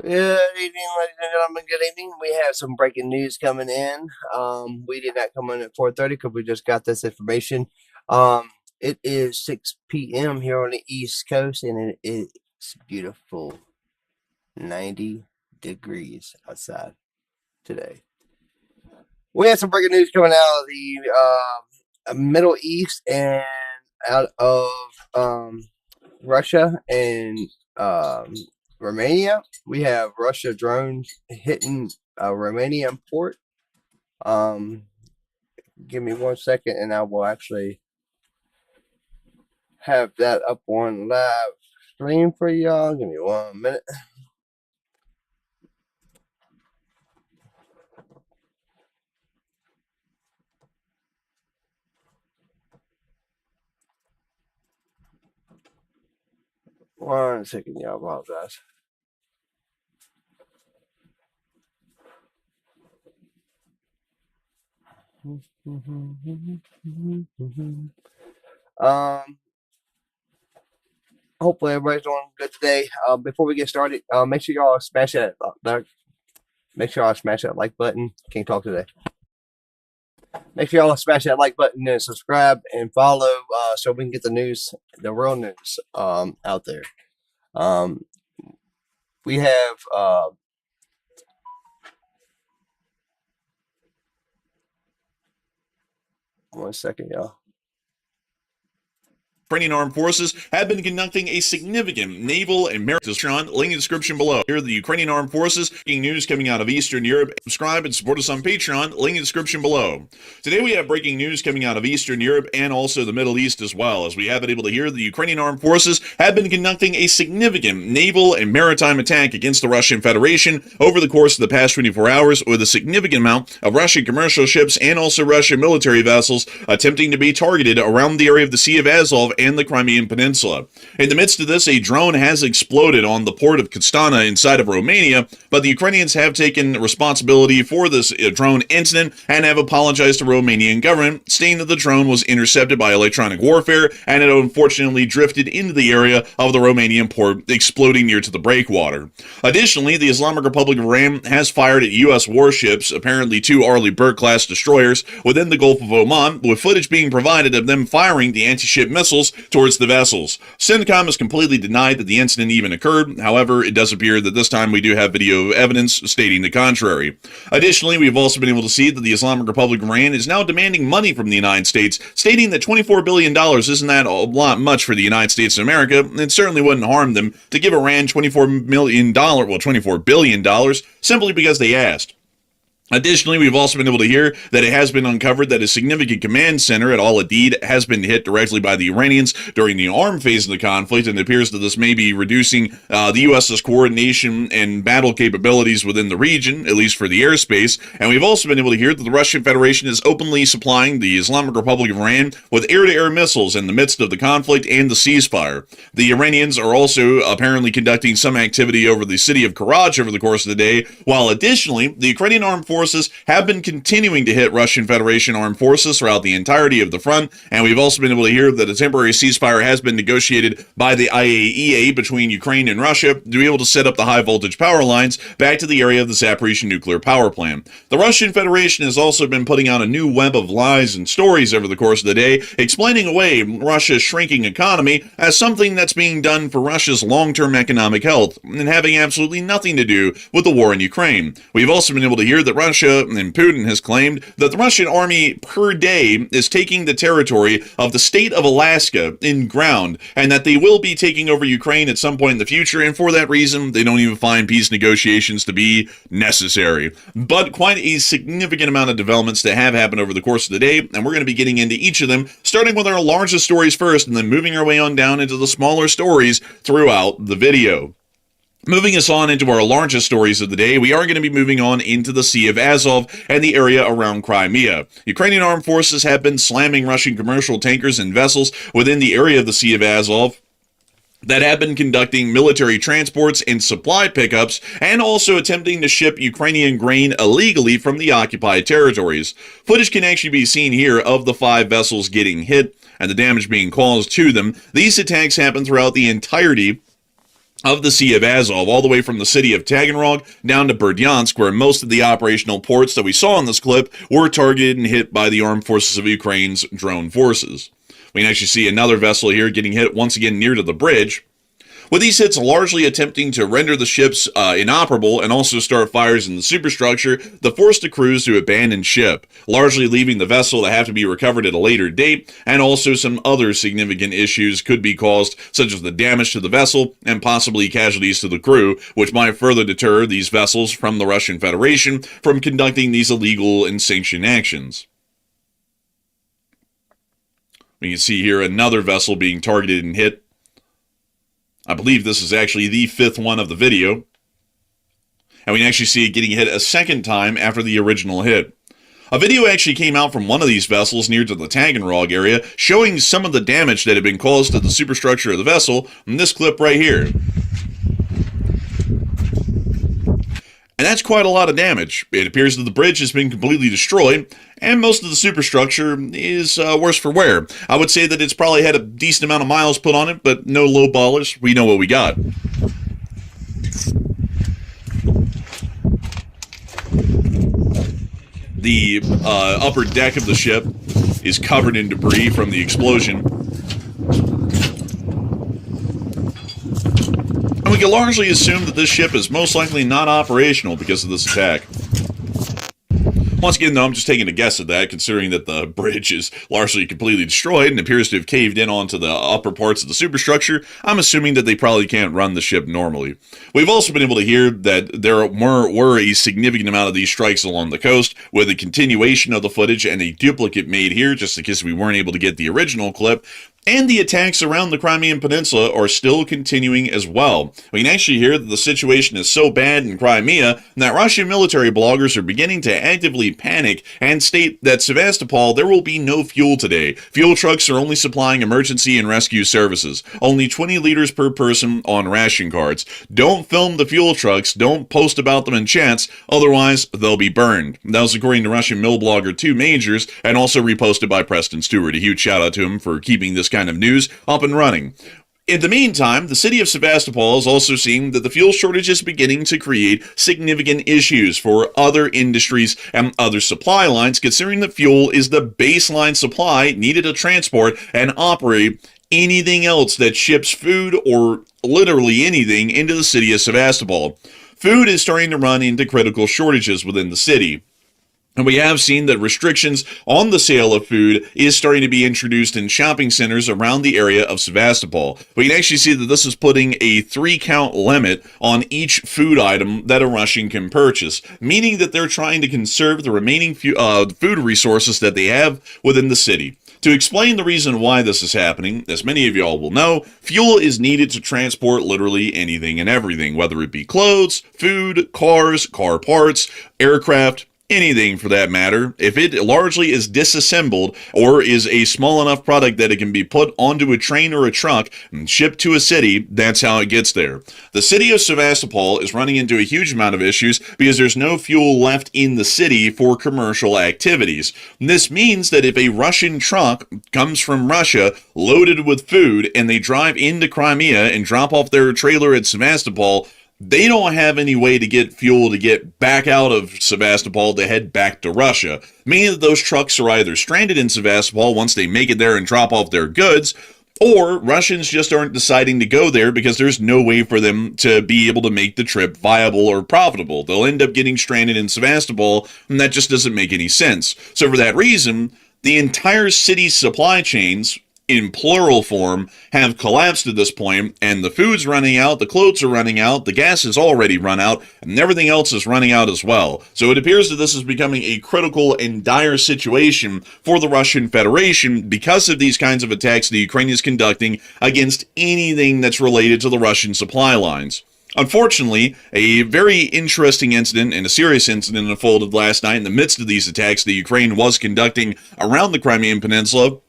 Good evening, ladies and gentlemen. Good evening. We have some breaking news coming in. We did not come in at 4:30 because we just got this information. It is 6 p.m. here on the East Coast, and it is beautiful, 90 degrees outside today. We had some breaking news coming out of the Middle East and out of Russia and Romania. We have Russia drones hitting a Romanian port. Um, Give me 1 second, and I will actually have that up on live stream for y'all. Give me 1 minute. One second, y'all. Apologize. Um, Hopefully everybody's doing good today. Before we get started, make sure y'all smash that like button. Can't talk today. Make sure y'all smash that like button and subscribe and follow, so we can get the news, the real news, out there. We have 1 second, y'all. Ukrainian armed forces have been conducting a significant naval and maritime link in the description below. Here are the Ukrainian armed forces, breaking news coming out of Eastern Europe. Subscribe and support us on Patreon, link in the description below. Today we have breaking news coming out of Eastern Europe and also the Middle East as well. As we have been able to hear, the Ukrainian armed forces have been conducting a significant naval and maritime attack against the Russian Federation over the course of the past 24 hours, with a significant amount of Russian commercial ships and also Russian military vessels attempting to be targeted around the area of the Sea of Azov and the Crimean Peninsula. In the midst of this, a drone has exploded on the port of Constanta inside of Romania, but the Ukrainians have taken responsibility for this drone incident and have apologized to the Romanian government, stating that the drone was intercepted by electronic warfare and it unfortunately drifted into the area of the Romanian port, exploding near to the breakwater. Additionally, the Islamic Republic of Iran has fired at U.S. warships, apparently 2 Arleigh Burke-class destroyers, within the Gulf of Oman, with footage being provided of them firing the anti-ship missiles towards the vessels. CENTCOM has completely denied that the incident even occurred. However, it does appear that this time we do have video evidence stating the contrary. Additionally, we've also been able to see that the Islamic Republic of Iran is now demanding money from the United States, stating that $24 billion isn't that a lot much for the United States of America. It certainly wouldn't harm them to give Iran $24 billion, simply because they asked. Additionally, we've also been able to hear that it has been uncovered that a significant command center at Al Adid has been hit directly by the Iranians during the armed phase of the conflict, and it appears that this may be reducing the U.S.'s coordination and battle capabilities within the region, at least for the airspace. And we've also been able to hear that the Russian Federation is openly supplying the Islamic Republic of Iran with air-to-air missiles in the midst of the conflict and the ceasefire. The Iranians are also apparently conducting some activity over the city of Karaj over the course of the day, while additionally, the Ukrainian armed forces have been continuing to hit Russian Federation armed forces throughout the entirety of the front, and we've also been able to hear that a temporary ceasefire has been negotiated by the IAEA between Ukraine and Russia to be able to set up the high voltage power lines back to the area of the Zaporizhzhia nuclear power plant. The Russian Federation has also been putting out a new web of lies and stories over the course of the day, explaining away Russia's shrinking economy as something that's being done for Russia's long-term economic health and having absolutely nothing to do with the war in Ukraine. We've also been able to hear that Russia and Putin has claimed that the Russian army per day is taking the territory of the state of Alaska in ground, and that they will be taking over Ukraine at some point in the future, and for that reason, they don't even find peace negotiations to be necessary. But quite a significant amount of developments that have happened over the course of the day, and we're going to be getting into each of them, starting with our largest stories first, and then moving our way on down into the smaller stories throughout the video. Moving us on into our largest stories of the day, we are going to be moving on into the Sea of Azov and the area around Crimea. Ukrainian armed forces have been slamming Russian commercial tankers and vessels within the area of the Sea of Azov that have been conducting military transports and supply pickups, and also attempting to ship Ukrainian grain illegally from the occupied territories. Footage can actually be seen here of the 5 vessels getting hit and the damage being caused to them. These attacks happen throughout the entirety of the Sea of Azov, all the way from the city of Taganrog down to Berdyansk, where most of the operational ports that we saw in this clip were targeted and hit by the armed forces of Ukraine's drone forces. We can actually see another vessel here getting hit once again near to the bridge, with these hits largely attempting to render the ships inoperable and also start fires in the superstructure that forced the crews to abandon ship, largely leaving the vessel to have to be recovered at a later date, and also some other significant issues could be caused, such as the damage to the vessel and possibly casualties to the crew, which might further deter these vessels from the Russian Federation from conducting these illegal and sanctioned actions. We can see here another vessel being targeted and hit. I believe this is actually the 5th one of the video. And we can actually see it getting hit a second time after the original hit. A video actually came out from one of these vessels near to the Taganrog area showing some of the damage that had been caused to the superstructure of the vessel in this clip right here. And that's quite a lot of damage. It appears that the bridge has been completely destroyed, and most of the superstructure is worse for wear. I would say that it's probably had a decent amount of miles put on it, but no low ballers. We know what we got. The upper deck of the ship is covered in debris from the explosion. And we can largely assume that this ship is most likely not operational because of this attack. Once again, though, I'm just taking a guess at that, considering that the bridge is largely completely destroyed and appears to have caved in onto the upper parts of the superstructure. I'm assuming that they probably can't run the ship normally. We've also been able to hear that there were a significant amount of these strikes along the coast, with a continuation of the footage and a duplicate made here, just in case we weren't able to get the original clip. And the attacks around the Crimean Peninsula are still continuing as well. We can actually hear that the situation is so bad in Crimea that Russian military bloggers are beginning to actively panic and state that Sevastopol, there will be no fuel today. Fuel trucks are only supplying emergency and rescue services. Only 20 liters per person on ration cards. Don't film the fuel trucks. Don't post about them in chats. Otherwise, they'll be burned. That was according to Russian mill blogger 2 Majors, and also reposted by Preston Stewart. A huge shout out to him for keeping this kind of news up and running. In the meantime, the city of Sevastopol is also seeing that the fuel shortage is beginning to create significant issues for other industries and other supply lines, considering that fuel is the baseline supply needed to transport and operate anything else that ships food or literally anything into the city of Sevastopol. Food is starting to run into critical shortages within the city. And we have seen that restrictions on the sale of food is starting to be introduced in shopping centers around the area of Sevastopol. We can actually see that this is putting a 3-count limit on each food item that a Russian can purchase, meaning that they're trying to conserve the remaining food resources that they have within the city. To explain the reason why this is happening, as many of y'all will know, fuel is needed to transport literally anything and everything, whether it be clothes, food, cars, car parts, aircraft, anything for that matter. If it largely is disassembled or is a small enough product that it can be put onto a train or a truck and shipped to a city, that's how it gets there. The city of Sevastopol is running into a huge amount of issues because there's no fuel left in the city for commercial activities. This means that if a Russian truck comes from Russia loaded with food and they drive into Crimea and drop off their trailer at Sevastopol, they don't have any way to get fuel to get back out of Sevastopol to head back to Russia, meaning that those trucks are either stranded in Sevastopol once they make it there and drop off their goods, or Russians just aren't deciding to go there because there's no way for them to be able to make the trip viable or profitable. They'll end up getting stranded in Sevastopol, and that just doesn't make any sense. So for that reason, the entire city's supply chains, in plural form, have collapsed at this point, and the food's running out, the clothes are running out, the gas is already run out, and everything else is running out as well. So it appears that this is becoming a critical and dire situation for the Russian Federation because of these kinds of attacks the Ukraine is conducting against anything that's related to the Russian supply lines. Unfortunately, a very interesting incident and a serious incident unfolded last night in the midst of these attacks the Ukraine was conducting around the Crimean Peninsula,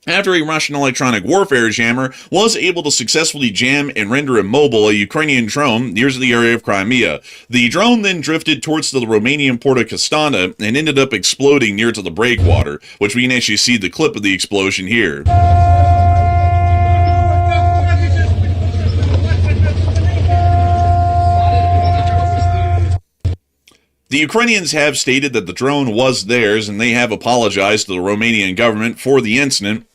after a Russian electronic warfare jammer was able to successfully jam and render immobile a Ukrainian drone near the area of Crimea. The drone then drifted towards the Romanian port of Castana and ended up exploding near to the breakwater, which we can actually see the clip of the explosion here. The Ukrainians have stated that the drone was theirs, and they have apologized to the Romanian government for the incident,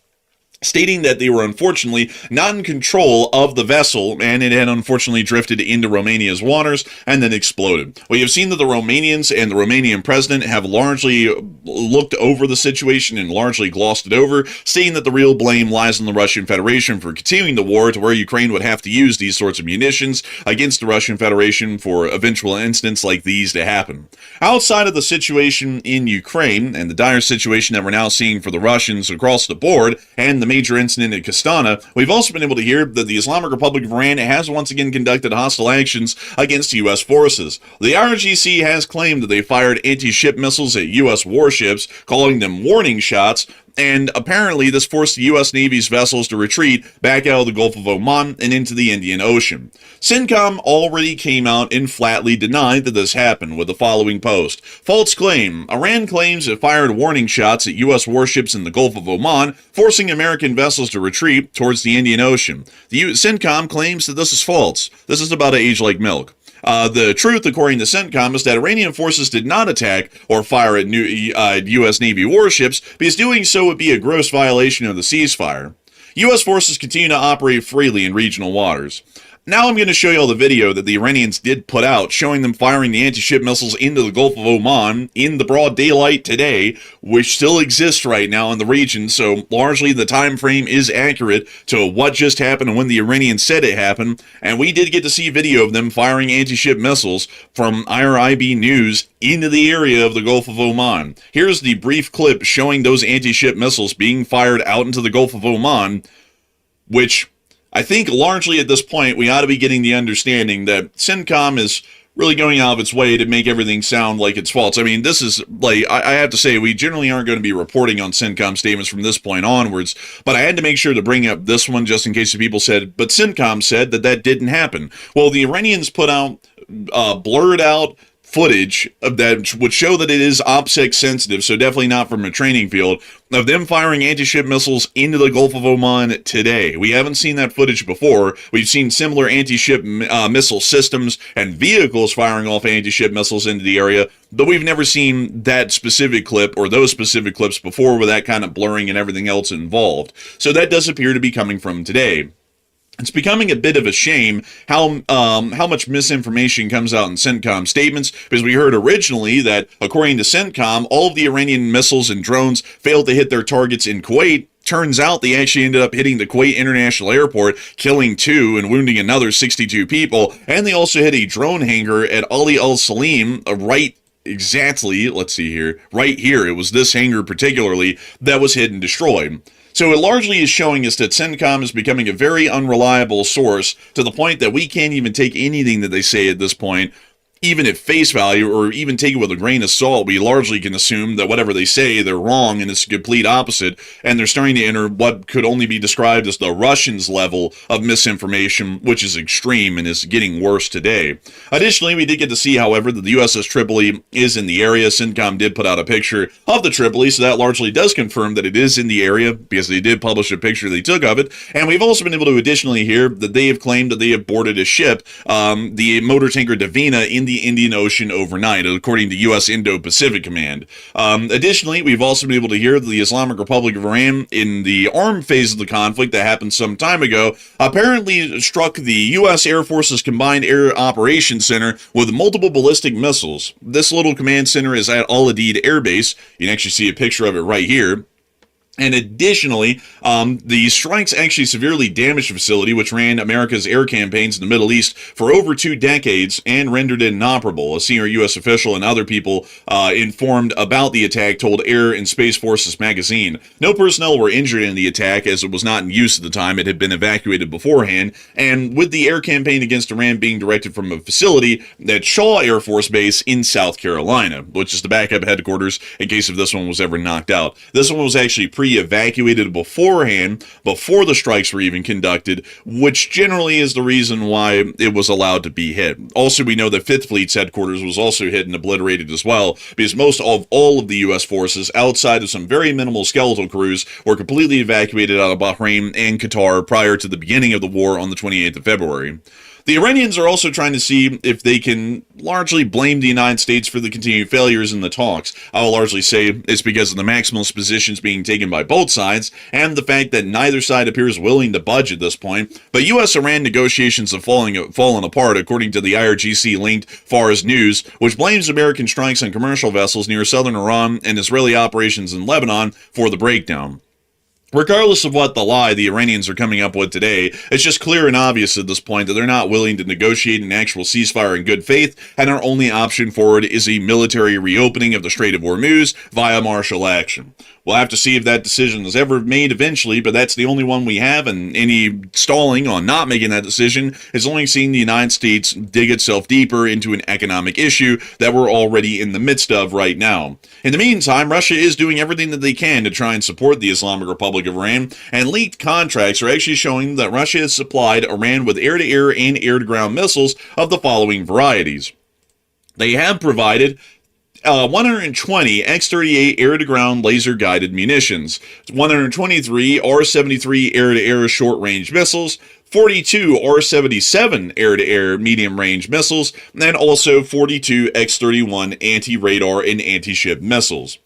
stating that they were unfortunately not in control of the vessel, and it had unfortunately drifted into Romania's waters and then exploded. We have seen that the Romanians and the Romanian president have largely looked over the situation and largely glossed it over, stating that the real blame lies on the Russian Federation for continuing the war, to where Ukraine would have to use these sorts of munitions against the Russian Federation for eventual incidents like these to happen. Outside of the situation in Ukraine and the dire situation that we're now seeing for the Russians across the board, and the major incident at Kastana, we've also been able to hear that the Islamic Republic of Iran has once again conducted hostile actions against U.S. forces. The IRGC has claimed that they fired anti-ship missiles at U.S. warships, calling them warning shots, and apparently this forced the U.S. Navy's vessels to retreat back out of the Gulf of Oman and into the Indian Ocean. CENTCOM already came out and flatly denied that this happened with the following post. False claim. Iran claims it fired warning shots at U.S. warships in the Gulf of Oman, forcing American vessels to retreat towards the Indian Ocean. The CENTCOM claims that this is false. This is about to age like milk. The truth, according to CENTCOM, is that Iranian forces did not attack or fire at U.S. Navy warships, because doing so would be a gross violation of the ceasefire. U.S. forces continue to operate freely in regional waters. Now I'm going to show you all the video that the Iranians did put out, showing them firing the anti-ship missiles into the Gulf of Oman in the broad daylight today, which still exists right now in the region, so largely the time frame is accurate to what just happened and when the Iranians said it happened, and we did get to see video of them firing anti-ship missiles from IRIB News into the area of the Gulf of Oman. Here's the brief clip showing those anti-ship missiles being fired out into the Gulf of Oman, which I think largely at this point we ought to be getting the understanding that CENTCOM is really going out of its way to make everything sound like it's false. I mean, this is, like, I have to say, we generally aren't going to be reporting on CENTCOM statements from this point onwards, but I had to make sure to bring up this one just in case the people said, but CENTCOM said that that didn't happen. Well, the Iranians put out blurred out footage of that would show that it is OPSEC sensitive, so definitely not from a training field, of them firing anti-ship missiles into the Gulf of Oman today. We haven't seen that footage before. We've seen similar anti-ship missile systems and vehicles firing off anti-ship missiles into the area, but we've never seen that specific clip or those specific clips before with that kind of blurring and everything else involved. So that does appear to be coming from today. It's becoming a bit of a shame how much misinformation comes out in CENTCOM statements, because we heard originally that, according to CENTCOM, all of the Iranian missiles and drones failed to hit their targets in Kuwait. Turns out they actually ended up hitting the Kuwait International Airport, killing 2 and wounding another 62 people, and they also hit a drone hangar at Ali Al Salim, exactly, let's see here, right here, it was this hangar particularly, that was hit and destroyed. So it largely is showing us that CENTCOM is becoming a very unreliable source, to the point that we can't even take anything that they say at this point, even at face value, or even take it with a grain of salt. We largely can assume that whatever they say, they're wrong, and it's the complete opposite, and they're starting to enter what could only be described as the Russians' level of misinformation, which is extreme and is getting worse today. Additionally, we did get to see, however, that the USS Tripoli is in the area. CENTCOM did put out a picture of the Tripoli, so that largely does confirm that it is in the area, because they did publish a picture they took of it, and we've also been able to additionally hear that they have claimed that they have boarded a ship, the motor tanker Davina, in the Indian Ocean overnight, according to U.S. Indo-Pacific Command. Additionally, we've also been able to hear that the Islamic Republic of Iran, in the armed phase of the conflict that happened some time ago, apparently struck the U.S. Air Force's Combined Air Operations Center with multiple ballistic missiles. This little command center is at Al Udeid Air Base. You can actually see a picture of it right here. And additionally, the strikes actually severely damaged the facility, which ran America's air campaigns in the Middle East for over 2 decades and rendered it inoperable. A senior U.S. official and other people informed about the attack told Air and Space Forces magazine. No personnel were injured in the attack, as it was not in use at the time. It had been evacuated beforehand. And with the air campaign against Iran being directed from a facility at Shaw Air Force Base in South Carolina, which is the backup headquarters in case if this one was ever knocked out. This one was actually evacuated beforehand, before the strikes were even conducted, which generally is the reason why it was allowed to be hit. Also, we know that 5th Fleet's headquarters was also hit and obliterated as well, because most of all of the U.S. forces, outside of some very minimal skeletal crews, were completely evacuated out of Bahrain and Qatar prior to the beginning of the war on the 28th of February. The Iranians are also trying to see if they can largely blame the United States for the continued failures in the talks. I will largely say it's because of the maximalist positions being taken by both sides and the fact that neither side appears willing to budge at this point. But U.S.-Iran negotiations have fallen apart, according to the IRGC-linked Fars News, which blames American strikes on commercial vessels near southern Iran and Israeli operations in Lebanon for the breakdown. Regardless of what the lie the Iranians are coming up with today, it's just clear and obvious at this point that they're not willing to negotiate an actual ceasefire in good faith, and our only option forward is a military reopening of the Strait of Hormuz via martial action. We'll have to see if that decision is ever made eventually, but that's the only one we have, and any stalling on not making that decision is only seeing the United States dig itself deeper into an economic issue that we're already in the midst of right now. In the meantime, Russia is doing everything that they can to try and support the Islamic Republic of Iran, and leaked contracts are actually showing that Russia has supplied Iran with air-to-air and air-to-ground missiles of the following varieties. They have provided 120 X-38 air-to-ground laser-guided munitions, 123 R-73 air-to-air short-range missiles, 42 R-77 air-to-air medium-range missiles, and also 42 X-31 anti-radar and anti-ship missiles.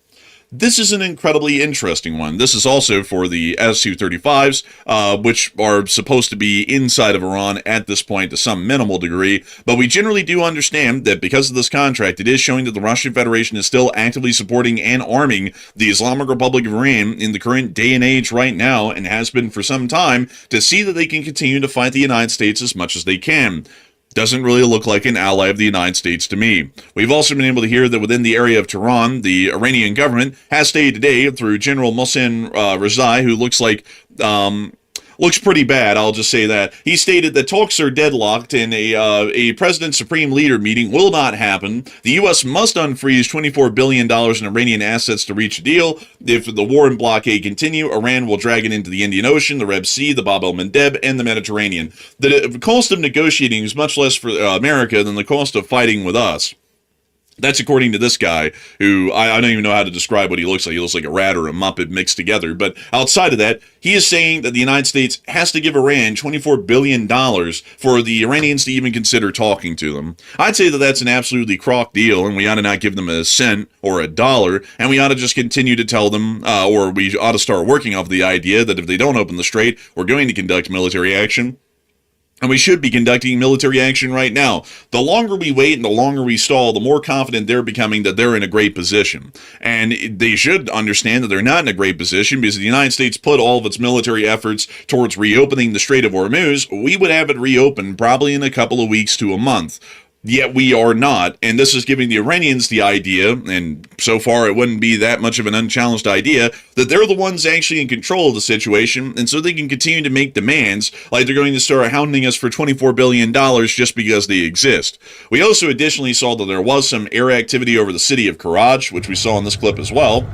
This is an incredibly interesting one. This is also for the Su-35s, which are supposed to be inside of Iran at this point to some minimal degree, but we generally do understand that because of this contract, it is showing that the Russian Federation is still actively supporting and arming the Islamic Republic of Iran in the current day and age right now, and has been for some time, to see that they can continue to fight the United States as much as they can. Doesn't really look like an ally of the United States to me. We've also been able to hear that within the area of Tehran, the Iranian government has stated today through General Mohsen Rezai, who looks pretty bad, I'll just say that. He stated that talks are deadlocked and a President Supreme Leader meeting will not happen. The U.S. must unfreeze $24 billion in Iranian assets to reach a deal. If the war and blockade continue, Iran will drag it into the Indian Ocean, the Red Sea, the Bab el-Mandeb, and the Mediterranean. The cost of negotiating is much less for America than the cost of fighting with us. That's according to this guy, who I don't even know how to describe what he looks like. He looks like a rat or a Muppet mixed together. But outside of that, he is saying that the United States has to give Iran $24 billion for the Iranians to even consider talking to them. I'd say that that's an absolutely crock deal, and we ought to not give them a cent or a dollar, and we ought to just continue to tell them, or we ought to start working off the idea that if they don't open the strait, we're going to conduct military action. And we should be conducting military action right now. The longer we wait and the longer we stall, the more confident they're becoming that they're in a great position. And they should understand that they're not in a great position, because the United States put all of its military efforts towards reopening the Strait of Hormuz. We would have it reopened probably in a couple of weeks to a month. Yet we are not, and this is giving the Iranians the idea, and so far it wouldn't be that much of an unchallenged idea, that they're the ones actually in control of the situation, and so they can continue to make demands like they're going to start hounding us for $24 billion just because they exist. We also additionally saw that there was some air activity over the city of Karaj, which we saw in this clip as well.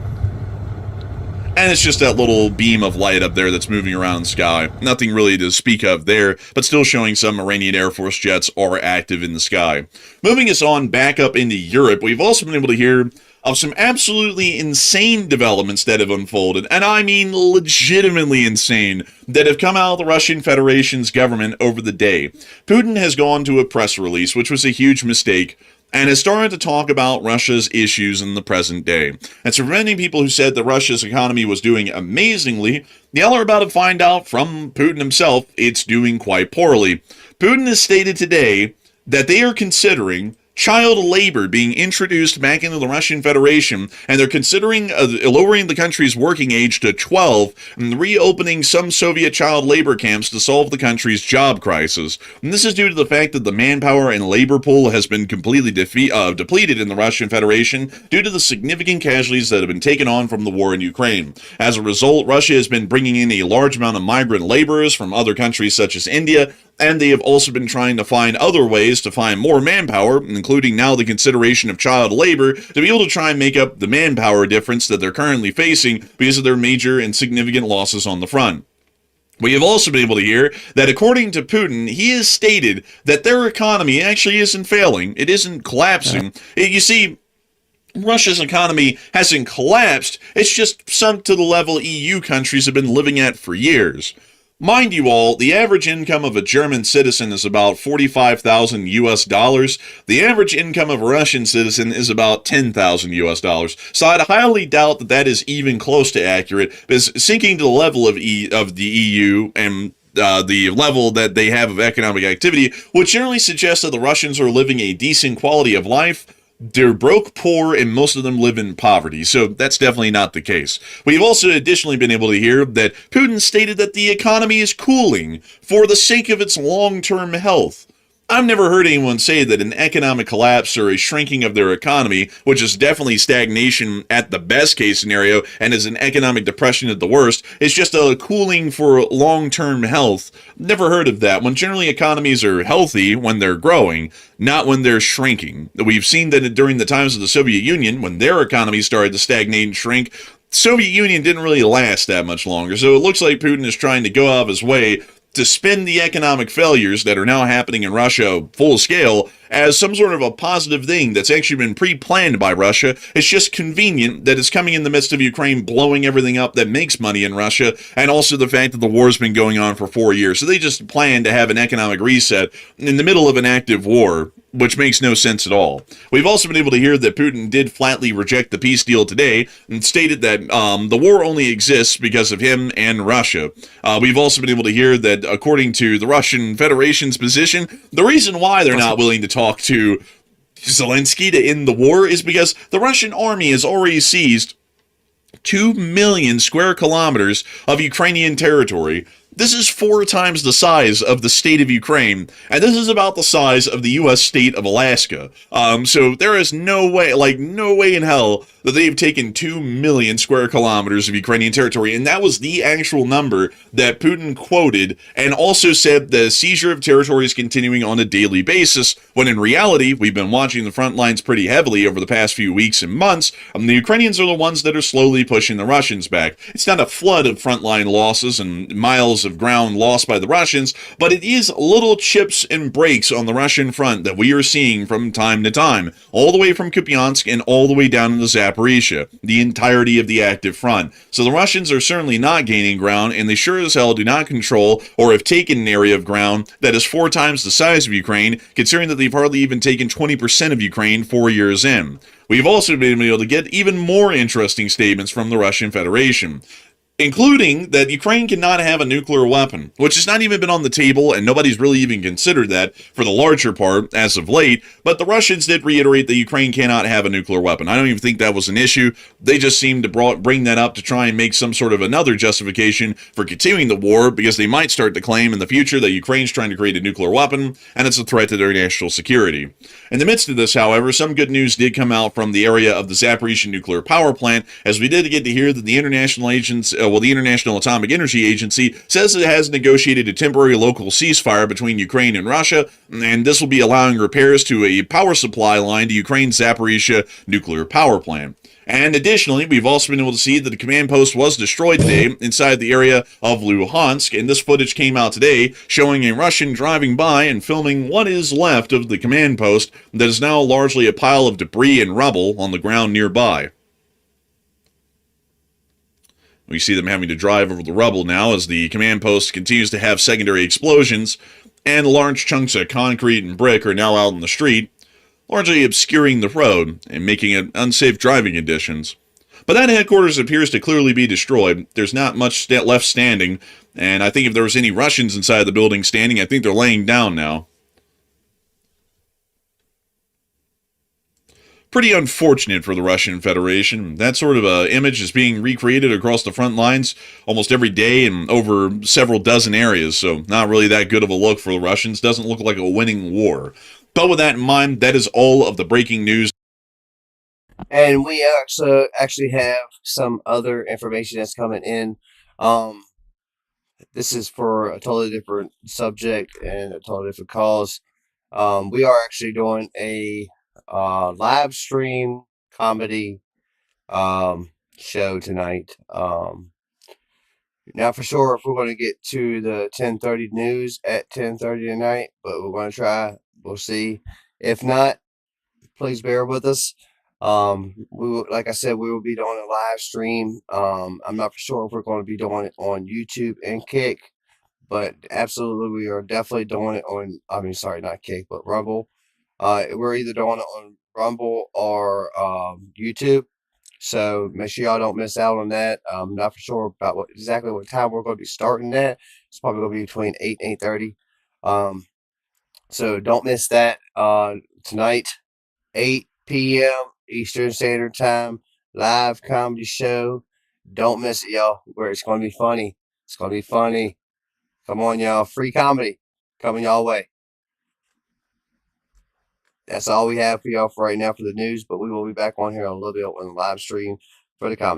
And it's just that little beam of light up there that's moving around the sky. Nothing really to speak of there, but still showing some Iranian Air Force jets are active in the sky. Moving us on back up into Europe, we've also been able to hear of some absolutely insane developments that have unfolded, and I mean legitimately insane, that have come out of the Russian Federation's government over the day. Putin has gone to a press release, which was a huge mistake, and has started to talk about Russia's issues in the present day. And so for many people who said that Russia's economy was doing amazingly, y'all are about to find out from Putin himself it's doing quite poorly. Putin has stated today that they are considering child labor being introduced back into the Russian Federation, and they're considering lowering the country's working age to 12 and reopening some Soviet child labor camps to solve the country's job crisis. And this is due to the fact that the manpower and labor pool has been completely depleted in the Russian Federation due to the significant casualties that have been taken on from the war in Ukraine. As a result, Russia has been bringing in a large amount of migrant laborers from other countries such as India, and they have also been trying to find other ways to find more manpower, including now the consideration of child labor, to be able to try and make up the manpower difference that they're currently facing because of their major and significant losses on the front. We have also been able to hear that according to Putin, he has stated that their economy actually isn't failing, it isn't collapsing. You see, Russia's economy hasn't collapsed, it's just sunk to the level EU countries have been living at for years. Mind you all, the average income of a German citizen is about 45,000 US dollars. The average income of a Russian citizen is about 10,000 US dollars. So I'd highly doubt that that is even close to accurate, because sinking to the level of the EU and the level that they have of economic activity would generally suggest that the Russians are living a decent quality of life. They're broke, poor, and most of them live in poverty, so that's definitely not the case. We've also additionally been able to hear that Putin stated that the economy is cooling for the sake of its long term health. I've never heard anyone say that an economic collapse or a shrinking of their economy, which is definitely stagnation at the best case scenario and is an economic depression at the worst, is just a cooling for long term health. Never heard of that, when generally economies are healthy when they're growing, not when they're shrinking. We've seen that during the times of the Soviet Union, when their economy started to stagnate and shrink, Soviet Union didn't really last that much longer. So it looks like Putin is trying to go out of his way to spin the economic failures that are now happening in Russia full scale as some sort of a positive thing that's actually been pre-planned by Russia. It's just convenient that it's coming in the midst of Ukraine blowing everything up that makes money in Russia, and also the fact that the war's been going on for 4 years. So they just plan to have an economic reset in the middle of an active war, which makes no sense at all. We've also been able to hear that Putin did flatly reject the peace deal today and stated that the war only exists because of him and Russia. We've also been able to hear that, according to the Russian Federation's position, the reason why they're not willing to talk to Zelensky to end the war is because the Russian army has already seized 2 million square kilometers of Ukrainian territory. This is 4 times the size of the state of Ukraine, and this is about the size of the U.S. state of Alaska. So there is no way, no way in hell that they've taken 2 million square kilometers of Ukrainian territory, and that was the actual number that Putin quoted, and also said the seizure of territory is continuing on a daily basis, when in reality, we've been watching the front lines pretty heavily over the past few weeks and months, and the Ukrainians are the ones that are slowly pushing the Russians back. It's not a flood of frontline losses and miles of ground lost by the Russians, but it is little chips and breaks on the Russian front that we are seeing from time to time, all the way from Kupiansk and all the way down into Zaporizhia, the entirety of the active front. So the Russians are certainly not gaining ground, and they sure as hell do not control or have taken an area of ground that is 4 times the size of Ukraine, considering that they've hardly even taken 20% of Ukraine 4 years in. We've also been able to get even more interesting statements from the Russian Federation, including that Ukraine cannot have a nuclear weapon, which has not even been on the table, and nobody's really even considered that for the larger part as of late, but the Russians did reiterate that Ukraine cannot have a nuclear weapon. I don't even think that was an issue. They just seemed to bring that up to try and make some sort of another justification for continuing the war, because they might start to claim in the future that Ukraine's trying to create a nuclear weapon, and it's a threat to their national security. In the midst of this, however, some good news did come out from the area of the Zaporizhia nuclear power plant, as we did get to hear that the the International Atomic Energy Agency says it has negotiated a temporary local ceasefire between Ukraine and Russia, and this will be allowing repairs to a power supply line to Ukraine's Zaporizhia nuclear power plant. And additionally, we've also been able to see that the command post was destroyed today inside the area of Luhansk, and this footage came out today showing a Russian driving by and filming what is left of the command post that is now largely a pile of debris and rubble on the ground nearby. We see them having to drive over the rubble now as the command post continues to have secondary explosions, and large chunks of concrete and brick are now out in the street, largely obscuring the road and making it unsafe driving conditions. But that headquarters appears to clearly be destroyed. There's not much left standing, and I think if there was any Russians inside the building standing, I think they're laying down now. Pretty unfortunate for the Russian Federation. That sort of image is being recreated across the front lines almost every day and over several dozen areas, so not really that good of a look for the Russians. Doesn't look like a winning war. But with that in mind, that is all of the breaking news. And we actually have some other information that's coming in. Um, this is for a totally different subject and a totally different cause. We are actually doing a live stream comedy show tonight. Not for sure if we're going to get to the 10:30 news at 10:30 tonight, but we're going to try. We'll see. If not, please bear with us. Like I said, we will be doing a live stream. I'm not for sure if we're going to be doing it on YouTube and Kick. But absolutely, we are definitely doing it on. I mean, sorry, not Kick, but Rumble. We're either doing it on Rumble or YouTube. So make sure y'all don't miss out on that. I'm not for sure about exactly what time we're going to be starting that. It's probably going to be between 8 and 8:30. Um, so don't miss that tonight, 8 p.m. Eastern Standard Time, live comedy show. Don't miss it, y'all. Where it's going to be funny. It's going to be funny. Come on, y'all. Free comedy coming y'all way. That's all we have for y'all for right now for the news, but we will be back on here a little bit on the live stream for the comedy.